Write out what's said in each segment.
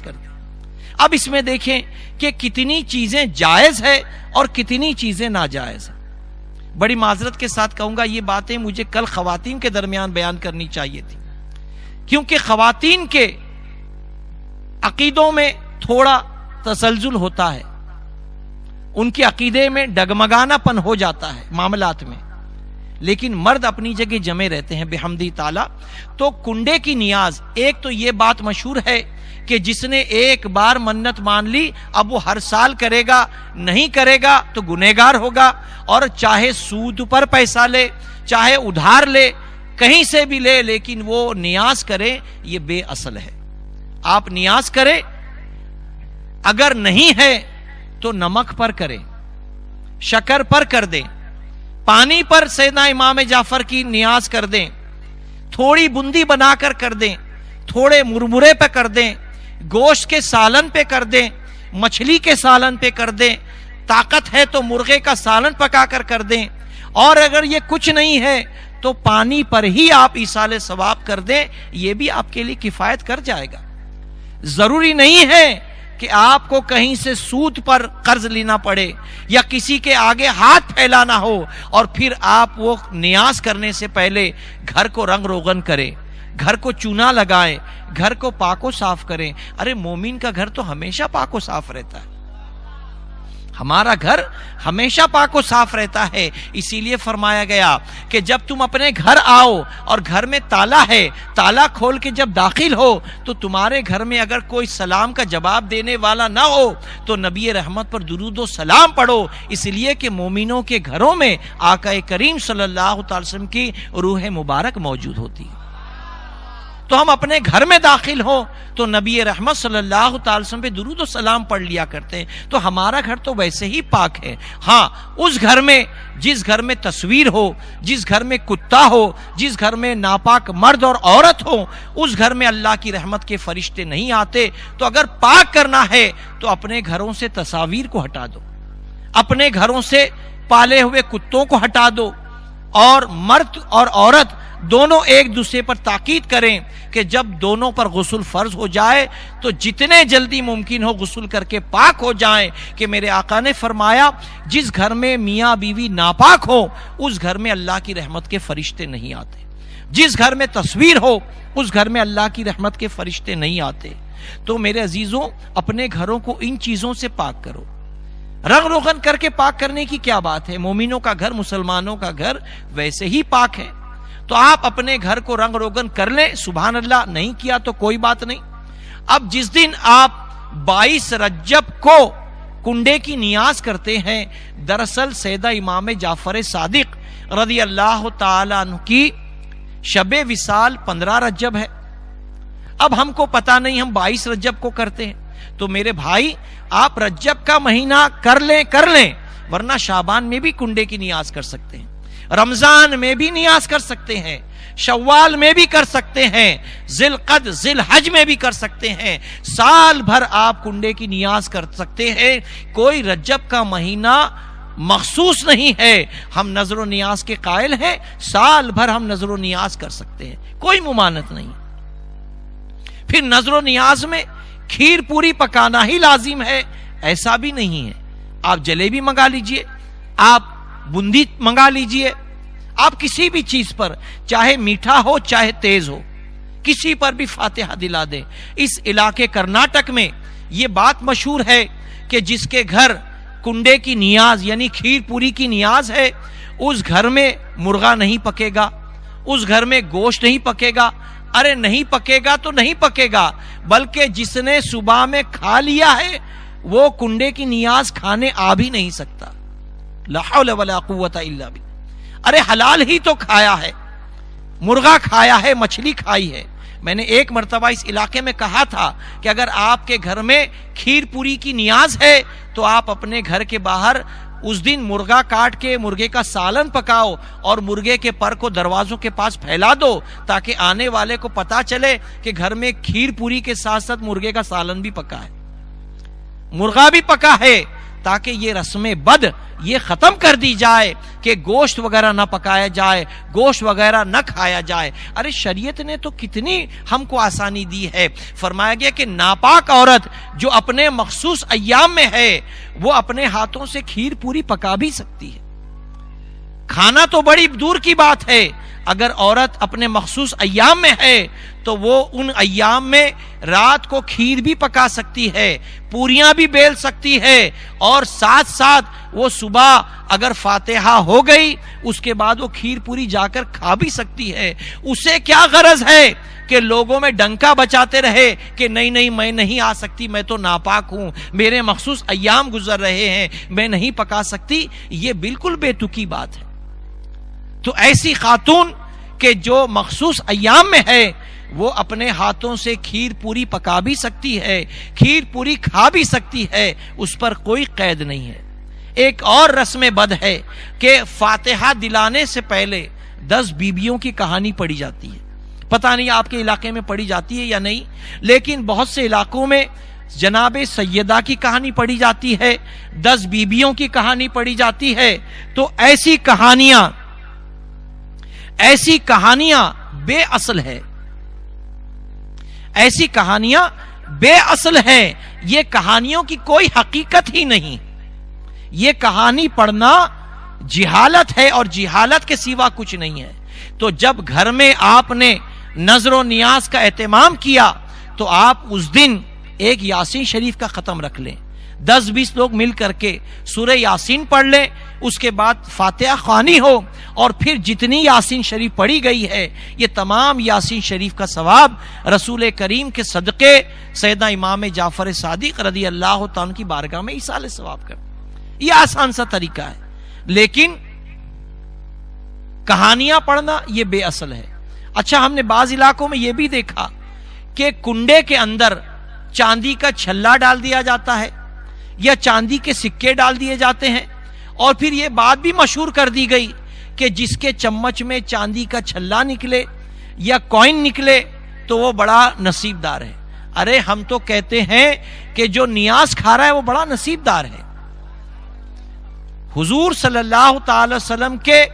نیاز کر دیں۔ اب اس میں دیکھیں کہ کتنی چیزیں جائز ہے اور کتنی چیزیں ناجائز ہیں۔ بڑی معذرت کے ساتھ کہوں گا یہ باتیں مجھے کل خواتین کے درمیان بیان کرنی چاہیے تھی، کیونکہ خواتین کے عقیدوں میں تھوڑا تسلسل ہوتا ہے، ان کے عقیدے میں ڈگمگانا پن ہو جاتا ہے معاملات میں، لیکن مرد اپنی جگہ جمے رہتے ہیں بحمدی تعالی۔ تو کنڈے کی نیاز، ایک تو یہ بات مشہور ہے کہ جس نے ایک بار منت مان لی اب وہ ہر سال کرے گا، نہیں کرے گا تو گنہگار ہوگا، اور چاہے سود پر پیسہ لے چاہے ادھار لے کہیں سے بھی لے، لیکن وہ نیاز کرے، یہ بے اصل ہے۔ آپ نیاز کریں، اگر نہیں ہے تو نمک پر کریں، شکر پر کر دیں، پانی پر سیدنا امام جعفر کی نیاز کر دیں، تھوڑی بندی بنا کر دیں، تھوڑے مرمرے پہ کر دیں، گوشت کے سالن پہ کر دیں، مچھلی کے سالن پہ کر دیں، طاقت ہے تو مرغے کا سالن پکا کر دیں، اور اگر یہ کچھ نہیں ہے تو پانی پر ہی آپ ایصال ثواب کر دیں، یہ بھی آپ کے لیے کفایت کر جائے گا۔ ضروری نہیں ہے کہ آپ کو کہیں سے سود پر قرض لینا پڑے یا کسی کے آگے ہاتھ پھیلانا ہو، اور پھر آپ وہ نیاز کرنے سے پہلے گھر کو رنگ روغن کریں، گھر کو چونا لگائیں، گھر کو پاک و صاف کریں۔ ارے مومن کا گھر تو ہمیشہ پاک و صاف رہتا ہے، ہمارا گھر ہمیشہ پاک و صاف رہتا ہے۔ اسی لیے فرمایا گیا کہ جب تم اپنے گھر آؤ اور گھر میں تالا ہے، تالا کھول کے جب داخل ہو تو تمہارے گھر میں اگر کوئی سلام کا جواب دینے والا نہ ہو تو نبی رحمت پر درود و سلام پڑھو، اس لیے کہ مومنوں کے گھروں میں آقا کریم صلی اللہ علیہ وسلم کی روح مبارک موجود ہوتی ہے۔ تو ہم اپنے گھر میں داخل ہوں تو نبی رحمت صلی اللہ تعالی وسلم پہ درود و سلام پڑھ لیا کرتے ہیں، تو ہمارا گھر تو ویسے ہی پاک ہے۔ ہاں، اس گھر میں جس گھر میں تصویر ہو، جس گھر میں کتا ہو، جس گھر میں ناپاک مرد اور عورت ہو، اس گھر میں اللہ کی رحمت کے فرشتے نہیں آتے۔ تو اگر پاک کرنا ہے تو اپنے گھروں سے تصاویر کو ہٹا دو، اپنے گھروں سے پالے ہوئے کتوں کو ہٹا دو، اور مرد اور عورت دونوں ایک دوسرے پر تاکید کریں کہ جب دونوں پر غسل فرض ہو جائے تو جتنے جلدی ممکن ہو غسل کر کے پاک ہو جائیں، کہ میرے آقا نے فرمایا جس گھر میں میاں بیوی ناپاک ہو اس گھر میں اللہ کی رحمت کے فرشتے نہیں آتے، جس گھر میں تصویر ہو اس گھر میں اللہ کی رحمت کے فرشتے نہیں آتے۔ تو میرے عزیزوں، اپنے گھروں کو ان چیزوں سے پاک کرو۔ رنگ روغن کر کے پاک کرنے کی کیا بات ہے؟ مومنوں کا گھر، مسلمانوں کا گھر ویسے ہی پاک ہے، تو آپ اپنے گھر کو رنگ روغن کر لیں۔ سبحان اللہ، نہیں کیا تو کوئی بات نہیں۔ اب جس دن آپ 22 رجب کو کنڈے کی نیاز کرتے ہیں، دراصل سیدہ امام جعفر صادق رضی اللہ تعالیٰ عنہ کی شب وصال 15 رجب ہے۔ اب ہم کو پتا نہیں، ہم 22 رجب کو کرتے ہیں، تو میرے بھائی آپ رجب کا مہینہ کر لیں، ورنہ شعبان میں بھی کنڈے کی نیاز کر سکتے ہیں، رمضان میں بھی نیاز کر سکتے ہیں، شوال میں بھی کر سکتے ہیں، ذی القعدہ ذی الحج میں بھی کر سکتے ہیں، سال بھر آپ کنڈے کی نیاز کر سکتے ہیں۔ کوئی رجب کا مہینہ مخصوص نہیں ہے، ہم نظر و نیاز کے قائل ہیں، سال بھر ہم نظر و نیاز کر سکتے ہیں، کوئی ممانعت نہیں۔ پھر نظر و نیاز میں کھیر پوری پکانا ہی لازم ہے، ایسا بھی نہیں ہے۔ آپ جلیبی منگا لیجئے، آپ بندی منگا لیجئے، آپ کسی بھی چیز پر، چاہے میٹھا ہو چاہے تیز ہو، کسی پر بھی فاتحہ دلا دیں۔ اس علاقے کرناٹک میں یہ بات مشہور ہے کہ جس کے گھر کنڈے کی نیاز یعنی کھیر پوری کی نیاز ہے، اس گھر میں مرغا نہیں پکے گا، اس گھر میں گوشت نہیں پکے گا۔ ارے نہیں پکے گا تو نہیں پکے گا، بلکہ جس نے صبح میں کھا لیا ہے وہ کنڈے کی نیاز کھانے آ بھی نہیں سکتا۔ لا حول ولا قوت الا باللہ۔ ارے حلال ہی تو کھایا ہے، مرغا کھایا ہے، مچھلی کھائی ہے۔ میں نے ایک مرتبہ اس علاقے میں کہا تھا کہ اگر آپ کے گھر میں کھیر پوری کی نیاز ہے تو آپ اپنے گھر کے باہر اس دن مرغا کاٹ کے مرغے کا سالن پکاؤ اور مرغے کے پر کو دروازوں کے پاس پھیلا دو، تاکہ آنے والے کو پتا چلے کہ گھر میں کھیر پوری کے ساتھ ساتھ مرغے کا سالن بھی پکا ہے، مرغا بھی پکا ہے، تاکہ یہ رسم بد یہ ختم کر دی جائے کہ گوشت وغیرہ نہ پکایا جائے، گوشت وغیرہ نہ کھایا جائے۔ ارے شریعت نے تو کتنی ہم کو آسانی دی ہے۔ فرمایا گیا کہ ناپاک عورت جو اپنے مخصوص ایام میں ہے وہ اپنے ہاتھوں سے کھیر پوری پکا بھی سکتی ہے۔ کھانا تو بڑی دور کی بات ہے، اگر عورت اپنے مخصوص ایام میں ہے تو وہ ان ایام میں رات کو کھیر بھی پکا سکتی ہے، پوریاں بھی بیل سکتی ہے، اور ساتھ ساتھ وہ صبح اگر فاتحہ ہو گئی اس کے بعد وہ کھیر پوری جا کر کھا بھی سکتی ہے۔ اسے کیا غرض ہے کہ لوگوں میں ڈنکا بچاتے رہے کہ نہیں میں نہیں آ سکتی، میں تو ناپاک ہوں، میرے مخصوص ایام گزر رہے ہیں، میں نہیں پکا سکتی۔ یہ بالکل بے تکی بات ہے۔ تو ایسی خاتون کہ جو مخصوص ایام میں ہے وہ اپنے ہاتھوں سے کھیر پوری پکا بھی سکتی ہے، کھیر پوری کھا بھی سکتی ہے، اس پر کوئی قید نہیں ہے۔ ایک اور رسم بد ہے کہ فاتحہ دلانے سے پہلے 10 بیویوں کی کہانی پڑھی جاتی ہے۔ پتہ نہیں آپ کے علاقے میں پڑھی جاتی ہے یا نہیں، لیکن بہت سے علاقوں میں جناب سیدہ کی کہانی پڑھی جاتی ہے، 10 بیویوں کی کہانی پڑھی جاتی ہے۔ تو ایسی کہانیاں بے اصل ہے، ایسی کہانیاں بے اصل ہیں، یہ کہانیوں کی کوئی حقیقت ہی نہیں۔ یہ کہانی پڑھنا جہالت ہے اور جہالت کے سوا کچھ نہیں ہے۔ تو جب گھر میں آپ نے نظر و نیاز کا اہتمام کیا تو آپ اس دن ایک یاسین شریف کا ختم رکھ لیں، 10-20 لوگ مل کر کے سورہ یاسین پڑھ لیں، اس کے بعد فاتحہ خوانی ہو، اور پھر جتنی یاسین شریف پڑھی گئی ہے یہ تمام یاسین شریف کا ثواب رسول کریم کے صدقے سیدنا امام جعفر صادق رضی اللہ تعالیٰ کی بارگاہ میں ایصال ثواب کر۔ یہ آسان سا طریقہ ہے، لیکن کہانیاں پڑھنا یہ بے اصل ہے۔ اچھا، ہم نے بعض علاقوں میں یہ بھی دیکھا کہ کنڈے کے اندر چاندی کا چھلا ڈال دیا جاتا ہے یا چاندی کے سکے ڈال دیے جاتے ہیں، اور پھر یہ بات بھی مشہور کر دی گئی کہ جس کے چمچ میں چاندی کا چھلا نکلے یا کوئن نکلے تو وہ بڑا نصیب دار ہے۔ ارے ہم تو کہتے ہیں کہ جو نیاز کھا رہا ہے وہ بڑا نصیب دار ہے۔ حضور صلی اللہ تعالی وسلم کے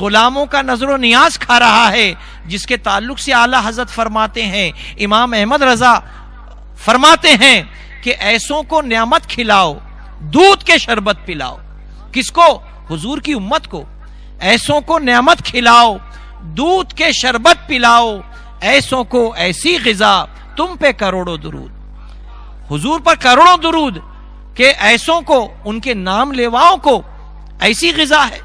غلاموں کا نظر و نیاز کھا رہا ہے، جس کے تعلق سے اعلیٰ حضرت فرماتے ہیں، امام احمد رضا فرماتے ہیں کہ ایسوں کو نعمت کھلاؤ، دودھ کے شربت پلاؤ۔ کس کو؟ حضور کی امت کو۔ ایسوں کو نعمت کھلاؤ، دودھ کے شربت پلاؤ، ایسوں کو ایسی غذا، تم پہ کروڑوں درود۔ حضور پر کروڑوں درود کہ ایسوں کو، ان کے نام لیواؤں کو ایسی غذا ہے۔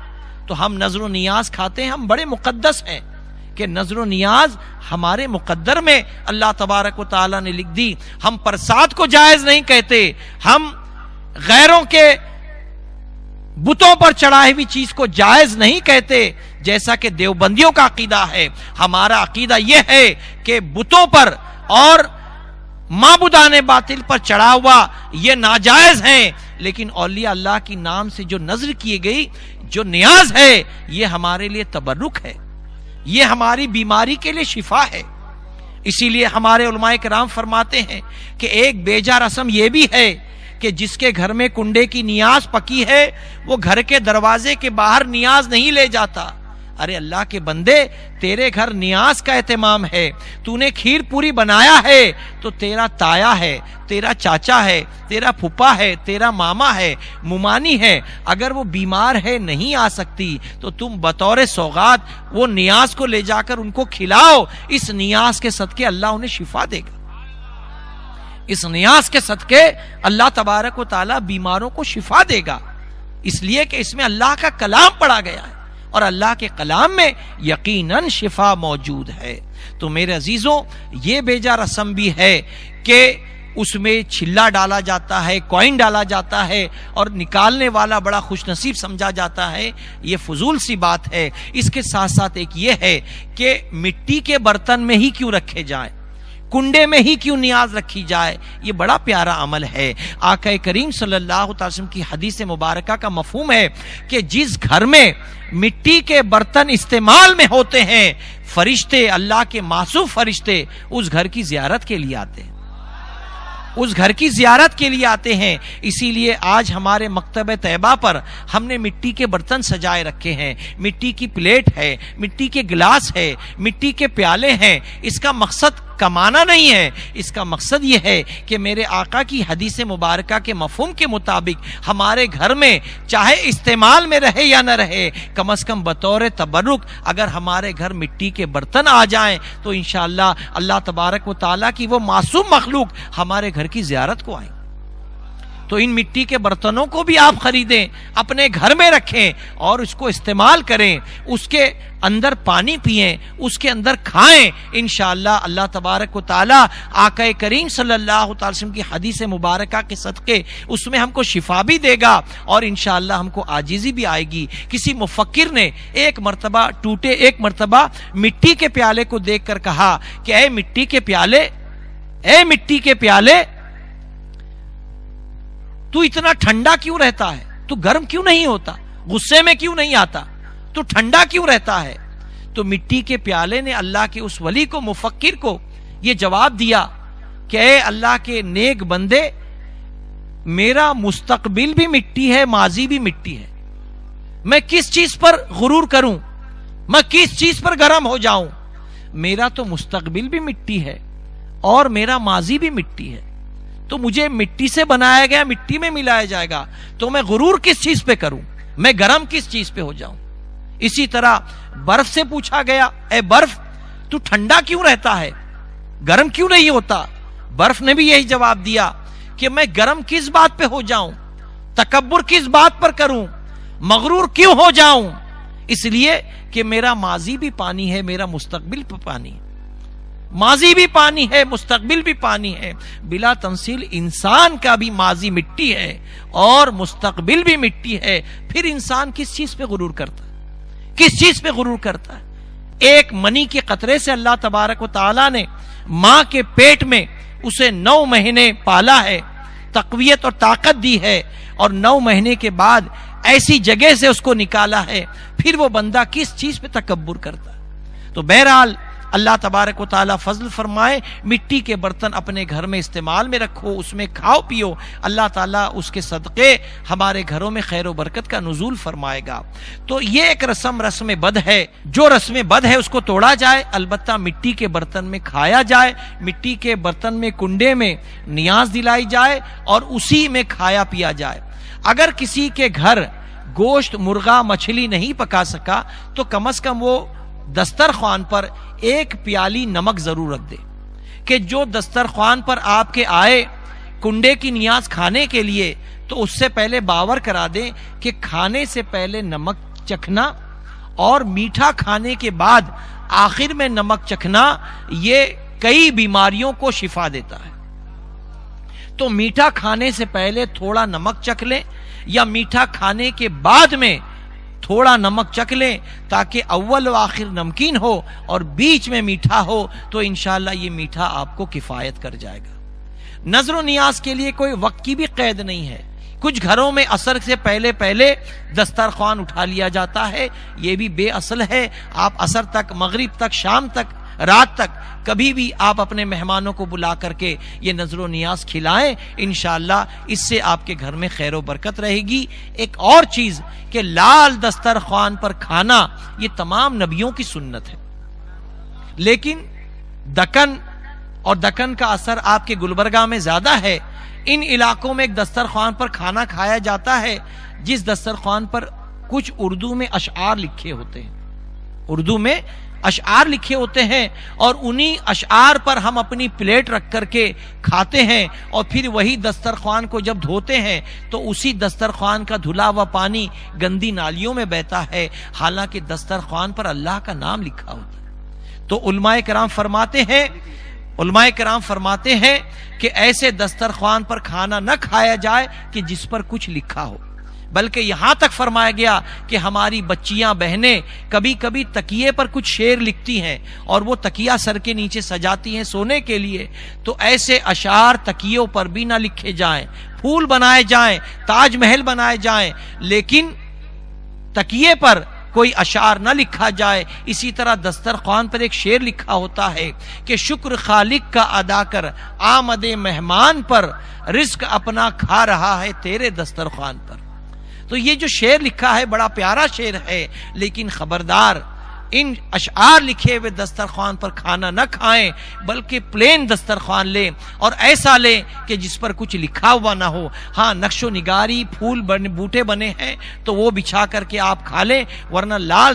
تو ہم نظر و نیاز کھاتے ہیں، ہم بڑے مقدس ہیں کہ نظر و نیاز ہمارے مقدر میں اللہ تبارک و تعالی نے لکھ دی۔ ہم پرساد کو جائز نہیں کہتے، ہم غیروں کے بتوں پر چڑھائی ہوئی چیز کو جائز نہیں کہتے، جیسا کہ دیوبندیوں کا عقیدہ ہے۔ ہمارا عقیدہ یہ ہے کہ بتوں پر اور معبودان باطل پر چڑھا ہوا یہ ناجائز ہیں، لیکن اولیاء اللہ کی نام سے جو نظر کی گئی جو نیاز ہے یہ ہمارے لیے تبرک ہے، یہ ہماری بیماری کے لیے شفا ہے۔ اسی لیے ہمارے علماء کرام فرماتے ہیں کہ ایک بیجا رسم یہ بھی ہے کہ جس کے گھر میں کنڈے کی نیاز پکی ہے وہ گھر کے دروازے کے باہر نیاز نہیں لے جاتا۔ ارے اللہ کے بندے، تیرے گھر نیاز کا اہتمام ہے، تو نے کھیر پوری بنایا ہے تو تیرا تایا ہے، تیرا چاچا ہے، تیرا پھپھا ہے، تیرا ماما ہے، ممانی ہے، اگر وہ بیمار ہے نہیں آ سکتی تو تم بطور سوغات وہ نیاز کو لے جا کر ان کو کھلاؤ۔ اس نیاز کے صدقے اللہ انہیں شفا دے گا، اس نیاز کے صدقے اللہ تبارک و تعالی بیماروں کو شفا دے گا، اس لیے کہ اس میں اللہ کا کلام پڑھا گیا ہے اور اللہ کے کلام میں یقیناً شفا موجود ہے۔ تو میرے عزیزوں، یہ بیجا رسم بھی ہے کہ اس میں چھلا ڈالا جاتا ہے، کوئن ڈالا جاتا ہے اور نکالنے والا بڑا خوش نصیب سمجھا جاتا ہے، یہ فضول سی بات ہے۔ اس کے ساتھ ساتھ ایک یہ ہے کہ مٹی کے برتن میں ہی کیوں رکھے جائیں، کنڈے میں ہی کیوں نیاز رکھی جائے، یہ بڑا پیارا عمل ہے۔ آقا کریم صلی اللہ علیہ وسلم کی حدیث مبارکہ کا مفہوم ہے کہ جس گھر میں مٹی کے برتن استعمال میں ہوتے ہیں، فرشتے، اللہ کے معصوم فرشتے اس گھر کی زیارت کے لیے آتے ہیں۔ اس گھر کی زیارت کے لیے آتے ہیں. اسی لیے آج ہمارے مکتبہ طیبہ پر ہم نے مٹی کے برتن سجائے رکھے ہیں, مٹی کی پلیٹ ہے, مٹی کے گلاس ہے, مٹی کے پیالے ہیں. اس کا مقصد کمانا نہیں ہے, اس کا مقصد یہ ہے کہ میرے آقا کی حدیث مبارکہ کے مفہوم کے مطابق ہمارے گھر میں چاہے استعمال میں رہے یا نہ رہے, کم از کم بطور تبرک اگر ہمارے گھر مٹی کے برتن آ جائیں تو انشاءاللہ اللہ تبارک و تعالیٰ کی وہ معصوم مخلوق ہمارے گھر کی زیارت کو آئیں. تو ان مٹی کے برتنوں کو بھی آپ خریدیں, اپنے گھر میں رکھیں اور اس کو استعمال کریں, اس کے اندر پانی پئیں, اس کے اندر کھائیں. انشاءاللہ اللہ تبارک و تعالی آقا کریم صلی اللہ تعالی وسلم کی حدیث مبارکہ کے صدقے اس میں ہم کو شفا بھی دے گا اور انشاءاللہ ہم کو عاجزی بھی آئے گی. کسی مفکر نے ایک مرتبہ مٹی کے پیالے کو دیکھ کر کہا کہ اے مٹی کے پیالے, تو اتنا ٹھنڈا کیوں رہتا ہے, تو گرم کیوں نہیں ہوتا, غصے میں کیوں نہیں آتا, تو ٹھنڈا کیوں رہتا ہے؟ تو مٹی کے پیالے نے اللہ کے اس ولی کو, مفکر کو یہ جواب دیا کہ اے اللہ کے نیک بندے, میرا مستقبل بھی مٹی ہے, ماضی بھی مٹی ہے. میں کس چیز پر غرور کروں, میں کس چیز پر گرم ہو جاؤں؟ میرا تو مستقبل بھی مٹی ہے اور میرا ماضی بھی مٹی ہے. تو مجھے مٹی سے بنایا گیا, مٹی میں ملایا جائے گا, تو میں غرور کس چیز پہ کروں, میں گرم کس چیز پہ ہو جاؤں؟ اسی طرح برف سے پوچھا گیا, اے برف تو ٹھنڈا کیوں رہتا ہے, گرم کیوں نہیں ہوتا؟ برف نے بھی یہی جواب دیا کہ میں گرم کس بات پہ ہو جاؤں, تکبر کس بات پر کروں, مغرور کیوں ہو جاؤں؟ اس لیے کہ میرا ماضی بھی پانی ہے, میرا مستقبل بھی پانی ہے. ماضی بھی پانی ہے, مستقبل بھی پانی ہے. بلا تمثیل انسان کا بھی ماضی مٹی ہے اور مستقبل بھی مٹی ہے. پھر انسان کس چیز پہ غرور کرتا ہے, کس چیز پہ غرور کرتا ہے؟ ایک منی کے قطرے سے اللہ تبارک و تعالی نے ماں کے پیٹ میں اسے 9 مہینے پالا ہے, تقویت اور طاقت دی ہے, اور 9 مہینے کے بعد ایسی جگہ سے اس کو نکالا ہے. پھر وہ بندہ کس چیز پہ تکبر کرتا ہے؟ تو بہرحال اللہ تبارک و تعالیٰ فضل فرمائے, مٹی کے برتن اپنے گھر میں استعمال میں رکھو, اس میں کھاؤ پیو, اللہ تعالیٰ اس کے صدقے ہمارے گھروں میں خیر و برکت کا نزول فرمائے گا. تو یہ ایک رسم بد ہے, جو رسم بد ہے اس کو توڑا جائے, البتہ مٹی کے برتن میں کھایا جائے, مٹی کے برتن میں کنڈے میں نیاز دلائی جائے اور اسی میں کھایا پیا جائے. اگر کسی کے گھر گوشت, مرغا, مچھلی نہیں پکا سکا تو کم از کم وہ دسترخوان پر 1 پیالی نمک ضرور رکھ دے, کہ جو دسترخوان پر آپ کے آئے کنڈے کی نیاز کھانے کے لیے تو اس سے پہلے باور کرا دیں کہ کھانے سے پہلے نمک چکھنا اور میٹھا کھانے کے بعد آخر میں نمک چکھنا یہ کئی بیماریوں کو شفا دیتا ہے. تو میٹھا کھانے سے پہلے تھوڑا نمک چکھ لیں یا میٹھا کھانے کے بعد میں تھوڑا نمک چکھ لیں, تاکہ اول و آخر نمکین ہو اور بیچ میں میٹھا ہو, تو انشاءاللہ یہ میٹھا آپ کو کفایت کر جائے گا. نظر و نیاز کے لیے کوئی وقت کی بھی قید نہیں ہے. کچھ گھروں میں عصر سے پہلے دسترخوان اٹھا لیا جاتا ہے, یہ بھی بے اصل ہے. آپ عصر تک, مغرب تک, شام تک, رات تک کبھی بھی آپ اپنے مہمانوں کو بلا کر کے یہ نظر و نیاز کھلائیں, انشاءاللہ اس سے آپ کے گھر میں خیر و برکت رہے گی. ایک اور چیز کہ لال دسترخوان پر کھانا یہ تمام نبیوں کی سنت ہے, لیکن دکن کا اثر آپ کے گلبرگہ میں زیادہ ہے. ان علاقوں میں ایک دسترخوان پر کھانا کھایا جاتا ہے جس دسترخوان پر کچھ اردو میں اشعار لکھے ہوتے ہیں, اردو میں اشعار لکھے ہوتے ہیں, اور انہی اشعار پر ہم اپنی پلیٹ رکھ کر کے کھاتے ہیں, اور پھر وہی دسترخوان کو جب دھوتے ہیں تو اسی دسترخوان کا دھلا ہوا پانی گندی نالیوں میں بہتا ہے, حالانکہ دسترخوان پر اللہ کا نام لکھا ہوتا ہے. تو علماء کرام فرماتے ہیں کہ ایسے دسترخوان پر کھانا نہ کھایا جائے کہ جس پر کچھ لکھا ہو, بلکہ یہاں تک فرمایا گیا کہ ہماری بچیاں, بہنیں کبھی کبھی تکیے پر کچھ شعر لکھتی ہیں اور وہ تکیہ سر کے نیچے سجاتی ہیں سونے کے لیے, تو ایسے اشعار تکیوں پر بھی نہ لکھے جائیں. پھول بنائے جائیں, تاج محل بنائے جائیں, لیکن تکیے پر کوئی اشعار نہ لکھا جائے. اسی طرح دسترخوان پر ایک شعر لکھا ہوتا ہے کہ شکر خالق کا ادا کر آمد مہمان پر، رزق اپنا کھا رہا ہے تیرے دسترخوان پر. تو یہ جو شعر لکھا ہے بڑا پیارا شعر ہے، لیکن خبردار ان اشعار لکھے ہوئے دسترخوان پر کھانا نہ کھائیں، بلکہ پلین دسترخوان لیں اور ایسا لیں کہ جس پر کچھ لکھا ہوا نہ ہو. ہاں نقش و نگاری، پھول بوٹے بنے ہیں تو وہ بچھا کر کے آپ کھا لیں، ورنہ لال